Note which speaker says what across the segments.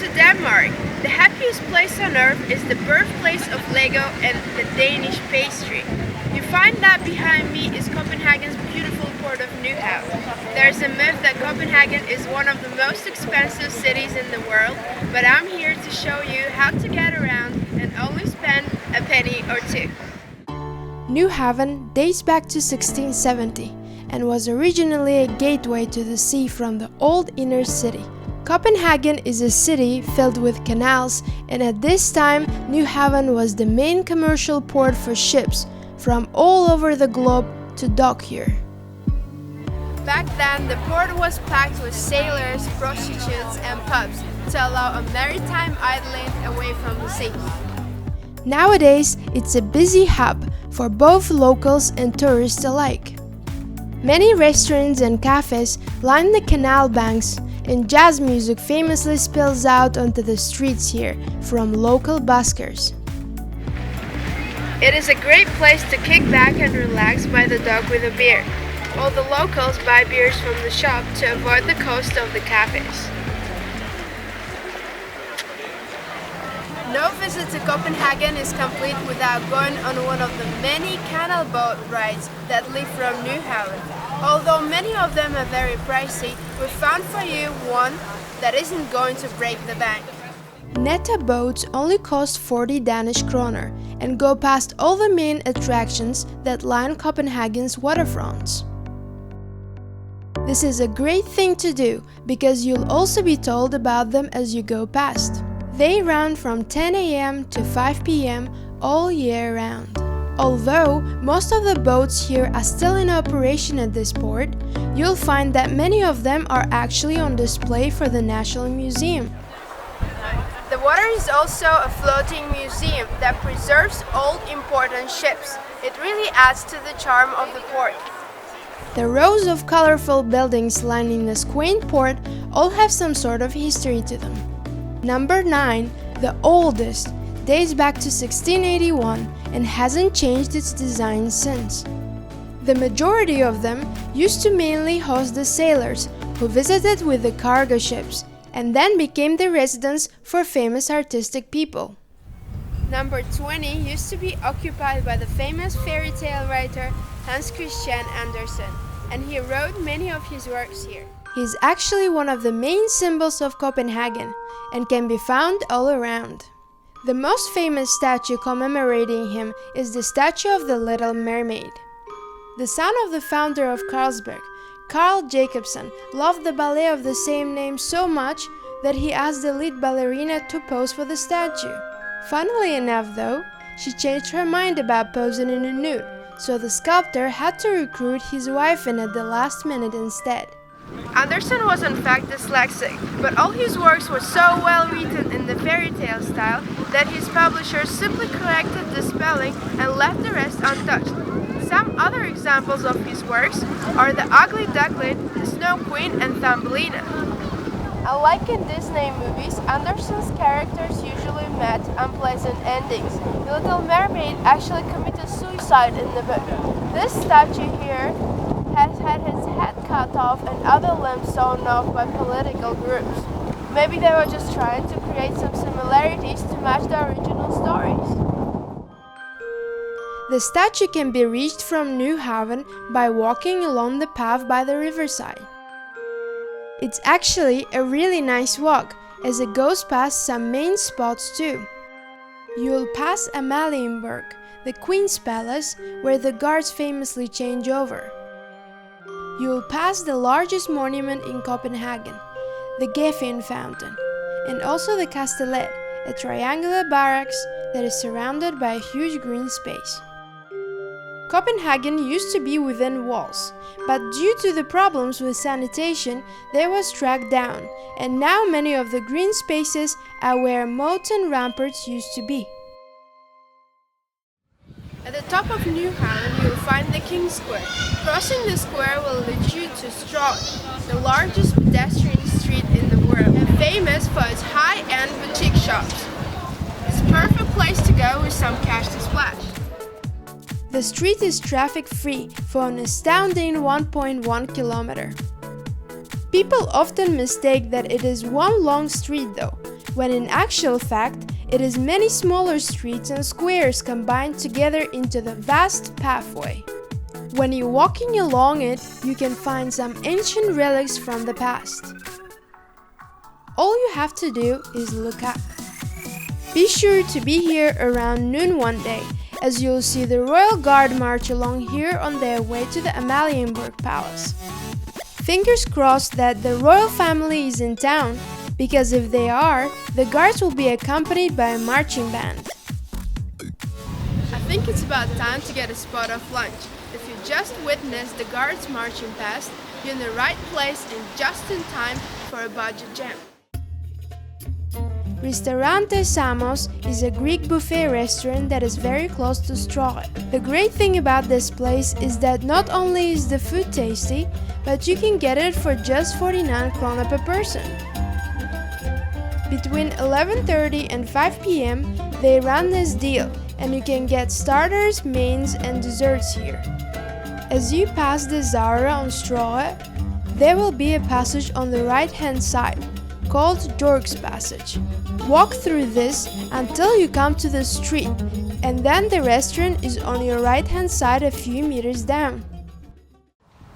Speaker 1: to Denmark. The happiest place on earth is the birthplace of Lego and the Danish pastry. You find that behind me is Copenhagen's beautiful port of Nyhavn. There's a myth that Copenhagen is one of the most expensive cities in the world, but I'm here to show you how to get around and only spend a penny or two.
Speaker 2: Nyhavn dates back to 1670 and was originally a gateway to the sea from the old inner city. Copenhagen is a city filled with canals, and at this time Nyhavn was the main commercial port for ships from all over the globe to dock here.
Speaker 1: Back then, the port was packed with sailors, prostitutes and pubs to allow a maritime island away from the sea.
Speaker 2: Nowadays, it's a busy hub for both locals and tourists alike. Many restaurants and cafes line the canal banks, and jazz music famously spills out onto the streets here from local buskers.
Speaker 1: It is a great place to kick back and relax by the dock with a beer. All the locals buy beers from the shop to avoid the cost of the cafes. No visit to Copenhagen is complete without going on one of the many canal boat rides that leave from Nyhavn. Although many of them are very pricey, we found for you one that isn't going to break the bank.
Speaker 2: Netta boats only cost 40 Danish kroner and go past all the main attractions that line Copenhagen's waterfronts. This is a great thing to do because you'll also be told about them as you go past. They run from 10 a.m. to 5 p.m. all year round. Although most of the boats here are still in operation at this port, you'll find that many of them are actually on display for the National Museum.
Speaker 1: The water is also a floating museum that preserves old important ships. It really adds to the charm of the port.
Speaker 2: The rows of colorful buildings lining this quaint port all have some sort of history to them. Number 9, the oldest, dates back to 1681 and hasn't changed its design since. The majority of them used to mainly host the sailors who visited with the cargo ships and then became the residence for famous artistic people.
Speaker 1: Number 20 used to be occupied by the famous fairy tale writer Hans Christian Andersen, and he wrote many of his works here.
Speaker 2: He's actually one of the main symbols of Copenhagen and can be found all around. The most famous statue commemorating him is the statue of the Little Mermaid. The son of the founder of Carlsberg, Carl Jacobsen, loved the ballet of the same name so much that he asked the lead ballerina to pose for the statue. Funnily enough though, she changed her mind about posing in a nude, so the sculptor had to recruit his wife in at the last minute instead.
Speaker 1: Andersen was in fact dyslexic, but all his works were so well written in the fairy tale style that his publishers simply corrected the spelling and left the rest untouched. Some other examples of his works are The Ugly Duckling, The Snow Queen and Thumbelina. Unlike in Disney movies, Andersen's characters usually met unpleasant endings. The Little Mermaid actually committed suicide in the book. This statue here has had his head cut off and other limbs sawn off by political groups. Maybe they were just trying to create some similarities to match the original stories.
Speaker 2: The statue can be reached from Nyhavn by walking along the path by the riverside. It's actually a really nice walk, as it goes past some main spots too. You'll pass Amalienborg, the Queen's Palace, where the guards famously change over. You'll pass the largest monument in Copenhagen, the Geffen Fountain, and also the Castellet, a triangular barracks that is surrounded by a huge green space. Copenhagen used to be within walls, but due to the problems with sanitation, they were struck down, and now many of the green spaces are where moats and ramparts used to be.
Speaker 1: At the top of Nyhavn, you'll find the King's Square. Crossing the square will lead you to Stroget, the largest pedestrian street in the world, and famous for its high-end boutique shops. It's a perfect place to go with some cash to splash.
Speaker 2: The street is traffic-free for an astounding 1.1 kilometer. People often mistake that it is one long street though. when in actual fact it is many smaller streets and squares combined together into the vast pathway. When you're walking along it, you can find some ancient relics from the past. All you have to do is look up. Be sure to be here around noon one day, as you'll see the Royal Guard march along here on their way to the Amalienborg Palace. Fingers crossed that the royal family is in town, because if they are, the guards will be accompanied by a marching band.
Speaker 1: I think it's about time to get a spot of lunch. If you just witnessed the guards marching past, you're in the right place and just in time for a budget jam.
Speaker 2: Ristorante Samos is a Greek buffet restaurant that is very close to Stroget. The great thing about this place is that not only is the food tasty, but you can get it for just 49 krona per person. Between 11:30 and 5 p.m. they run this deal, and you can get starters, mains and desserts here. As you pass the Zara on Stroget, there will be a passage on the right-hand side, called Dork's Passage. Walk through this until you come to the street, and then the restaurant is on your right-hand side a few meters down.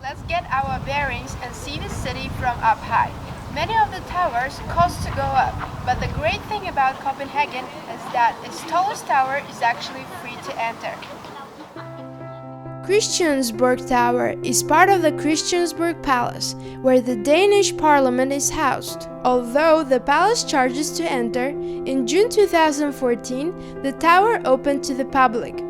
Speaker 1: Let's get our bearings and see the city from up high. Many of the towers cost to go up, but the great thing about Copenhagen is that its tallest tower is actually free to enter.
Speaker 2: Christiansborg Tower is part of the Christiansborg Palace, where the Danish Parliament is housed. Although the palace charges to enter, in June 2014 the tower opened to the public,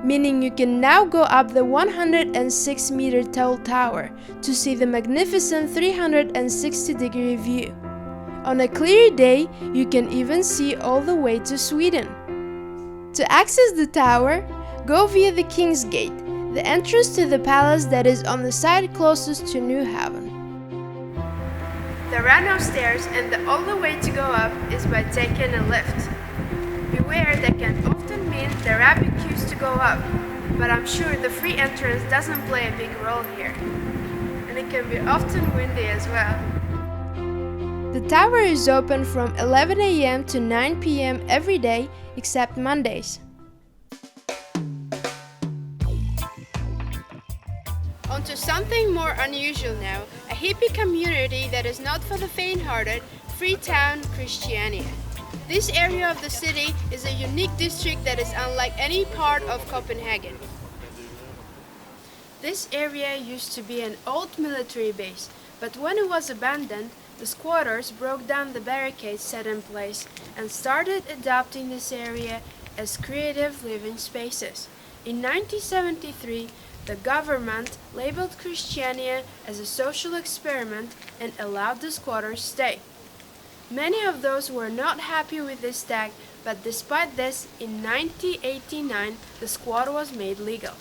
Speaker 2: meaning you can now go up the 106-meter tall tower to see the magnificent 360-degree view. On a clear day, you can even see all the way to Sweden. To access the tower, go via the King's Gate, the entrance to the palace that is on the side closest to Nyhavn.
Speaker 1: There are no stairs, and the only way to go up is by taking a lift. Beware, that can often mean there are big queues to go up, but I'm sure the free entrance doesn't play a big role here. And it can be often windy as well.
Speaker 2: The tower is open from 11 a.m. to 9 p.m. every day except Mondays.
Speaker 1: On to something more unusual now, a hippie community that is not for the faint-hearted, Freetown, Christiania. This area of the city is a unique district that is unlike any part of Copenhagen. This area used to be an old military base, but when it was abandoned, the squatters broke down the barricades set in place and started adopting this area as creative living spaces. In 1973, the government labeled Christiania as a social experiment and allowed the squatters stay. Many of those were not happy with this tag, but despite this, in 1989, the squat was made legal.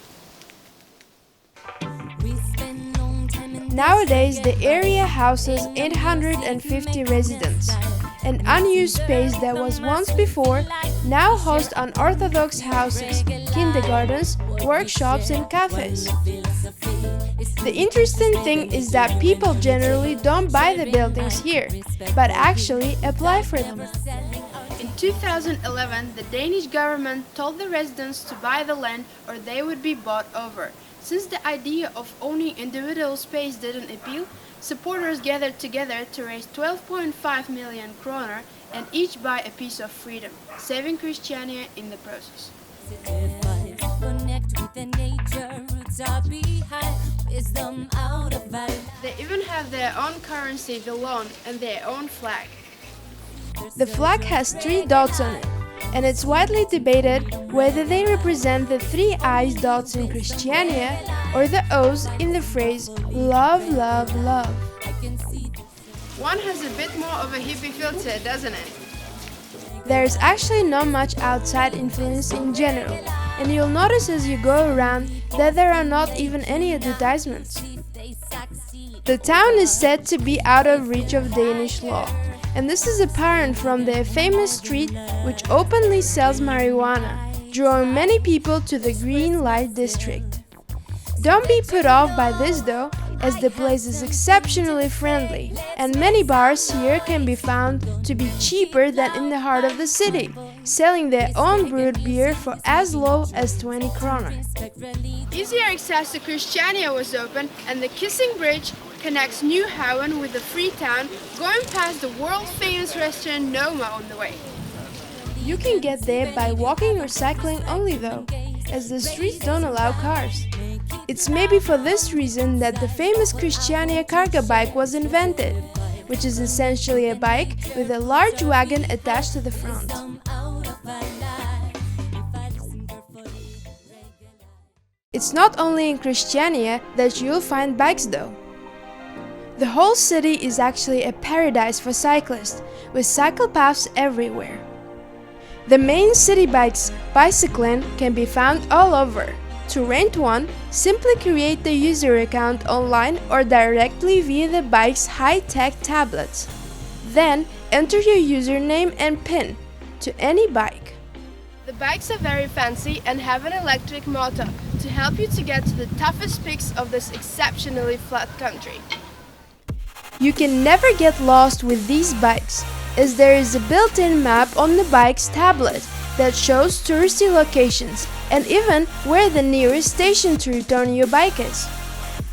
Speaker 2: Nowadays, the area houses 850 residents. An unused space that was once before now hosts unorthodox houses, kindergartens, workshops and cafes. The interesting thing is that people generally don't buy the buildings here, but actually apply for them.
Speaker 1: In 2011, the Danish government told the residents to buy the land or they would be bought over. Since the idea of owning individual space didn't appeal, supporters gathered together to raise 12.5 million kroner and each buy a piece of freedom, saving Christiania in the process. They even have their own currency, the loan, and their own flag.
Speaker 2: The flag has 3 dots on it, and it's widely debated whether they represent the 3 eyes dots in Christiania or the O's in the phrase love, love, love.
Speaker 1: One has a bit more of a hippie feel to it, doesn't it?
Speaker 2: There's actually not much outside influence in general, and you'll notice as you go around that there are not even any advertisements. The town is said to be out of reach of Danish law, and this is apparent from the famous street which openly sells marijuana, drawing many people to the green light district. Don't be put off by this though, as the place is exceptionally friendly, and many bars here can be found to be cheaper than in the heart of the city, selling their own brewed beer for as low as 20 kroner.
Speaker 1: Easier access to Christiania was open, and the Kissing Bridge connects Nyhavn with the Freetown, going past the world-famous restaurant Noma on the way.
Speaker 2: You can get there by walking or cycling only though, as the streets don't allow cars. It's maybe for this reason that the famous Christiania cargo bike was invented, which is essentially a bike with a large wagon attached to the front. It's not only in Christiania that you'll find bikes though. The whole city is actually a paradise for cyclists, with cycle paths everywhere. The main city bikes, Bycyklen, can be found all over. To rent one, simply create the user account online or directly via the bike's high-tech tablets. Then enter your username and PIN to any bike.
Speaker 1: The bikes are very fancy and have an electric motor to help you to get to the toughest peaks of this exceptionally flat country.
Speaker 2: You can never get lost with these bikes, as there is a built-in map on the bike's tablet that shows touristy locations and even where the nearest station to return your bike is.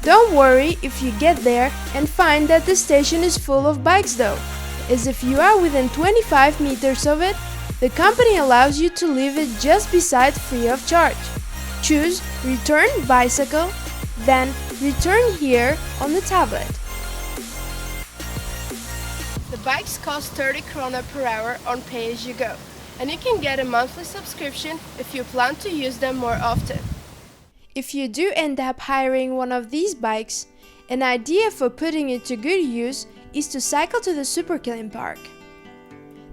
Speaker 2: Don't worry if you get there and find that the station is full of bikes though, as if you are within 25 meters of it, the company allows you to leave it just beside free of charge. Choose Return Bicycle, then Return Here on the tablet.
Speaker 1: The bikes cost 30 krona per hour on pay-as-you-go, and you can get a monthly subscription if you plan to use them more often.
Speaker 2: If you do end up hiring one of these bikes, an idea for putting it to good use is to cycle to the Superkilen Park.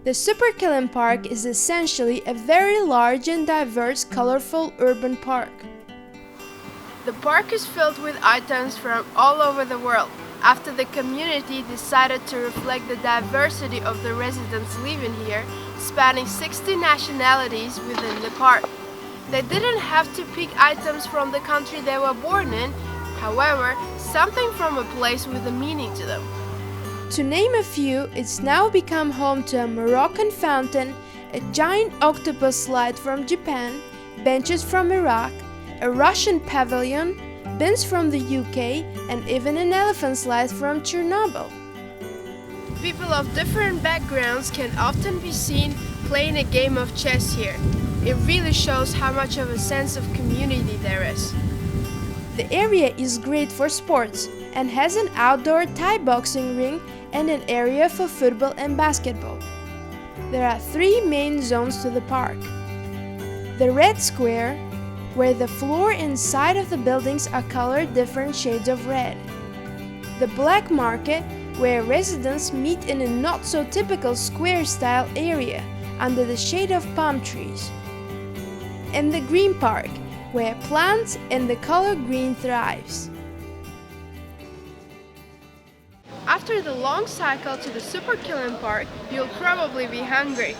Speaker 2: The Superkilen Park is essentially a very large and diverse, colorful urban park.
Speaker 1: The park is filled with items from all over the world, after the community decided to reflect the diversity of the residents living here, spanning 60 nationalities within the park. They didn't have to pick items from the country they were born in, however, something from a place with a meaning to them.
Speaker 2: To name a few, it's now become home to a Moroccan fountain, a giant octopus slide from Japan, benches from Iraq, a Russian pavilion, bins from the UK, and even an elephant slide from Chernobyl.
Speaker 1: People of different backgrounds can often be seen playing a game of chess here. It really shows how much of a sense of community there is.
Speaker 2: The area is great for sports and has an outdoor Thai boxing ring and an area for football and basketball. There are 3 main zones to the park. The Red Square, where the floor and side of the buildings are colored different shades of red. The Black Market, where residents meet in a not-so-typical square-style area under the shade of palm trees. And the Green Park, where plants and the color green thrives.
Speaker 1: After the long cycle to the Superkilen Park, you'll probably be hungry.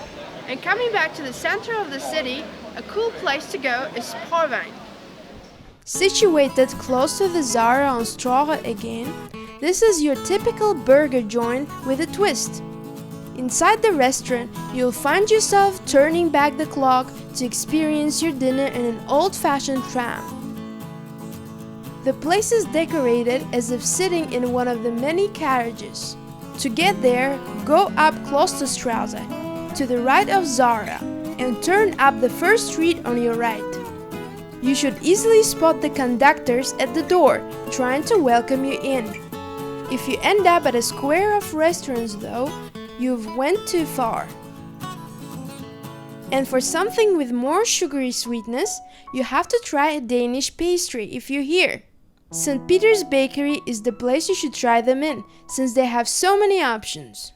Speaker 1: And coming back to the center of the city, a cool place to go is Sporvegen.
Speaker 2: Situated close to the Zara on Stroget again, this is your typical burger joint with a twist. Inside the restaurant, you'll find yourself turning back the clock to experience your dinner in an old-fashioned tram. The place is decorated as if sitting in one of the many carriages. To get there, go up close to Stroget, to the right of Zara, and turn up the first street on your right. You should easily spot the conductors at the door, trying to welcome you in. If you end up at a square of restaurants though, you've went too far. And for something with more sugary sweetness, you have to try a Danish pastry if you're here. St. Peders Bakery is the place you should try them in, since they have so many options.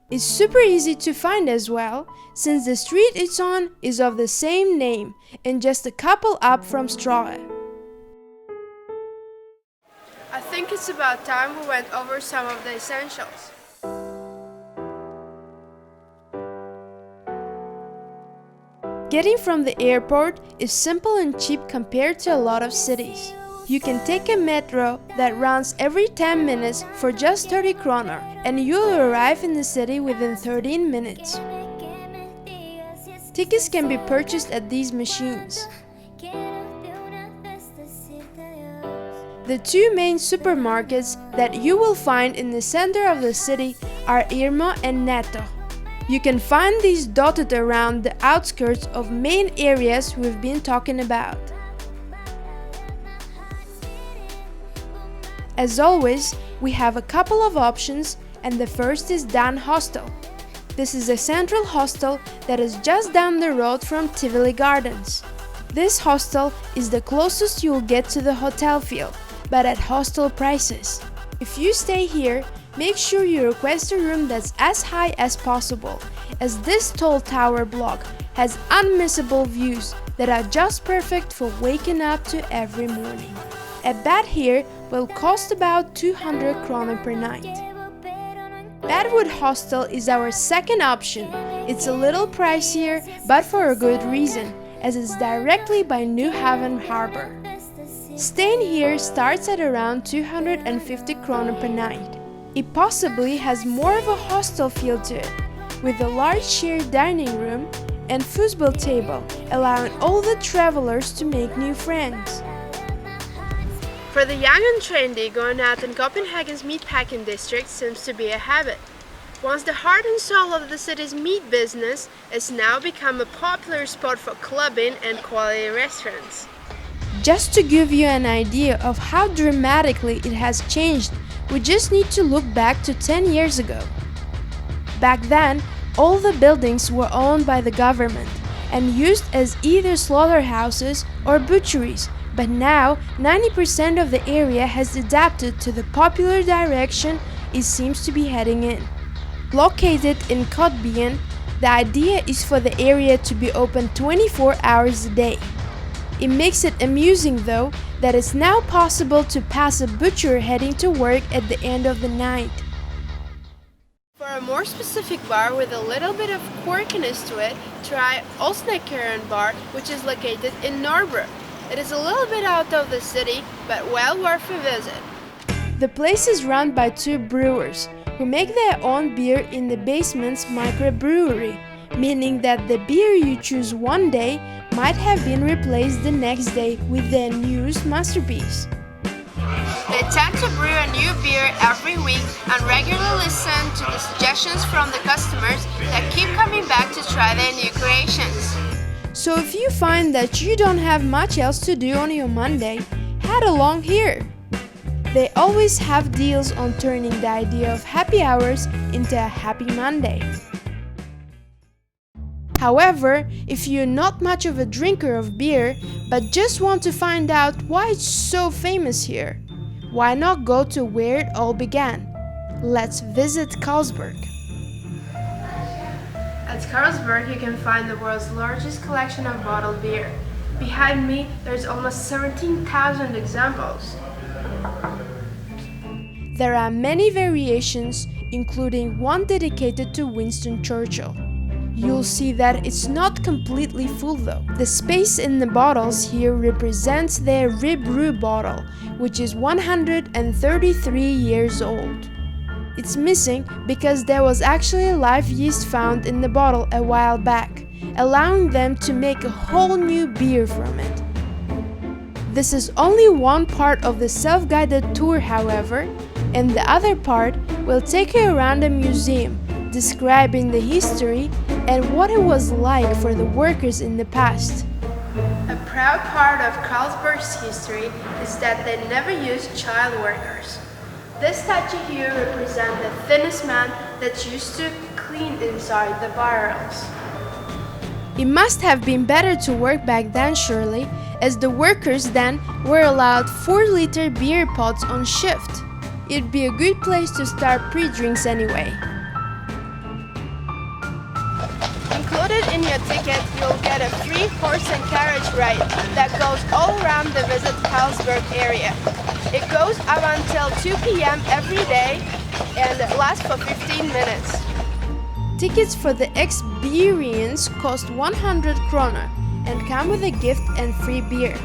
Speaker 2: It's super easy to find as well, since the street it's on is of the same name and just a couple up from Stroget.
Speaker 1: I think it's about time we went over some of the essentials.
Speaker 2: Getting from the airport is simple and cheap compared to a lot of cities. You can take a metro that runs every 10 minutes for just 30 kroner, and you'll arrive in the city within 13 minutes. Tickets can be purchased at these machines. The two main supermarkets that you will find in the center of the city are Irma and Netto. You can find these dotted around the outskirts of main areas we've been talking about. As always, we have a couple of options, and the first is Dan Hostel. This is a central hostel that is just down the road from Tivoli Gardens. This hostel is the closest you'll get to the hotel feel, but at hostel prices. If you stay here, make sure you request a room that's as high as possible, as this tall tower block has unmissable views that are just perfect for waking up to every morning. A bed here will cost about 200 kroner per night. Badwood Hostel is our second option. It's a little pricier, but for a good reason, as it's directly by Nyhavn harbor. Staying here starts at around 250 kroner per night. It possibly has more of a hostel feel to it, with a large shared dining room and football table, allowing all the travelers to make new friends.
Speaker 1: For the young and trendy, going out in Copenhagen's Meatpacking District seems to be a habit. Once the heart and soul of the city's meat business has now become a popular spot for clubbing and quality restaurants.
Speaker 2: Just to give you an idea of how dramatically it has changed, we just need to look back to 10 years ago. Back then, all the buildings were owned by the government and used as either slaughterhouses or butcheries, but now 90% of the area has adapted to the popular direction it seems to be heading in. Located in Copenhagen, the idea is for the area to be open 24 hours a day. It makes it amusing though that it's now possible to pass a butcher heading to work at the end of the night.
Speaker 1: For a more specific bar with a little bit of quirkiness to it, try Olsnedkeren Bar, which is located in Norrbrug. It is a little bit out of the city, but well worth a visit.
Speaker 2: The place is run by two brewers who make their own beer in the basement's microbrewery, meaning that the beer you choose one day might have been replaced the next day with their newest masterpiece.
Speaker 1: They tend to brew a new beer every week and regularly listen to the suggestions from the customers that keep coming back to try their new creations.
Speaker 2: So if you find that you don't have much else to do on your Monday, head along here. They always have deals on turning the idea of happy hours into a happy Monday. However, if you're not much of a drinker of beer, but just want to find out why it's so famous here, why not go to where it all began? Let's visit Carlsberg.
Speaker 1: At Carlsberg you can find the world's largest collection of bottled beer. Behind me there's almost 17,000 examples.
Speaker 2: There are many variations, including one dedicated to Winston Churchill. You'll see that it's not completely full though. The space in the bottles here represents their Rebrew bottle, which is 133 years old. It's missing because there was actually live yeast found in the bottle a while back, allowing them to make a whole new beer from it. This is only one part of the self-guided tour, however, and the other part will take you around a museum, describing the history and what it was like for the workers in the past.
Speaker 1: A proud part of Carlsberg's history is that they never used child workers. This statue here represents the thinnest man that used to clean inside the barrels.
Speaker 2: It must have been better to work back then, surely, as the workers then were allowed 4-liter beer pots on shift. It'd be a good place to start pre-drinks anyway.
Speaker 1: Included in your ticket, you'll get a free horse and carriage ride that goes all around the Visit Carlsberg area. It goes up until 2 p.m. every day and lasts for 15 minutes.
Speaker 2: Tickets for the experience cost 100 kroner and come with a gift and free beer.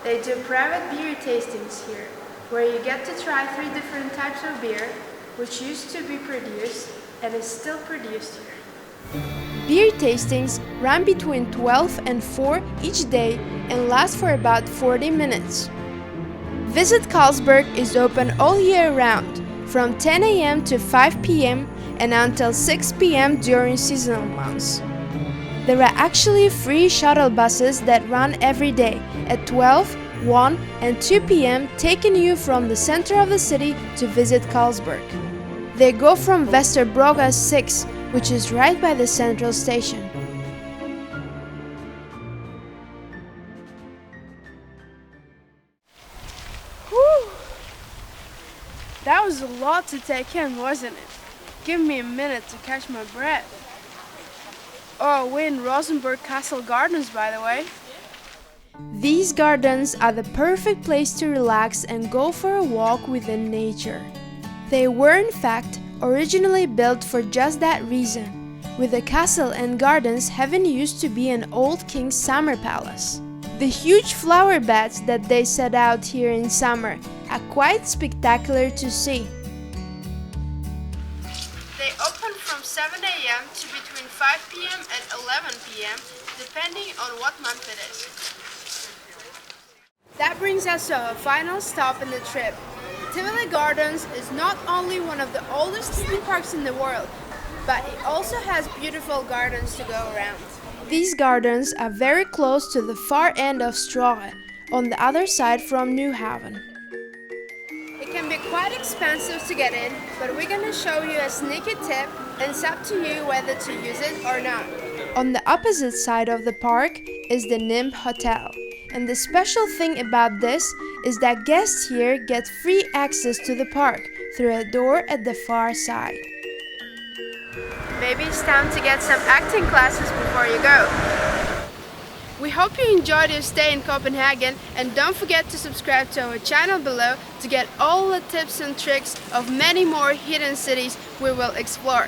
Speaker 1: They do private beer tastings here, where you get to try 3 different types of beer, which used to be produced and is still produced here.
Speaker 2: Beer tastings run between 12 and 4 each day and last for about 40 minutes. Visit Carlsberg is open all year round, from 10 a.m. to 5 p.m. and until 6 p.m. during seasonal months. There are actually free shuttle buses that run every day at 12, 1 and 2 p.m. taking you from the center of the city to visit Carlsberg. They go from Västerbråga 6, which is right by the central station.
Speaker 1: Whew. That was a lot to take in, wasn't it? Give me a minute to catch my breath. Oh, we're in Rosenborg Castle Gardens, by the way.
Speaker 2: These gardens are the perfect place to relax and go for a walk within nature. They were in fact originally built for just that reason, with the castle and gardens having used to be an old king's summer palace. The huge flower beds that they set out here in summer are quite spectacular to see.
Speaker 1: They open from 7 a.m. to between 5 p.m. and 11 p.m. depending on what month it is. That brings us to our final stop in the trip. Tivoli Gardens is not only one of the oldest theme parks in the world, but it also has beautiful gardens to go around.
Speaker 2: These gardens are very close to the far end of Stroget, on the other side from Nyhavn.
Speaker 1: It can be quite expensive to get in, but we're gonna show you a sneaky tip, and it's up to you whether to use it or not.
Speaker 2: On the opposite side of the park is the Nyhavn Hotel, and the special thing about this is that guests here get free access to the park through a door at the far side.
Speaker 1: Maybe it's time to get some acting classes before you go. We hope you enjoyed your stay in Copenhagen, and don't forget to subscribe to our channel below to get all the tips and tricks of many more hidden cities we will explore.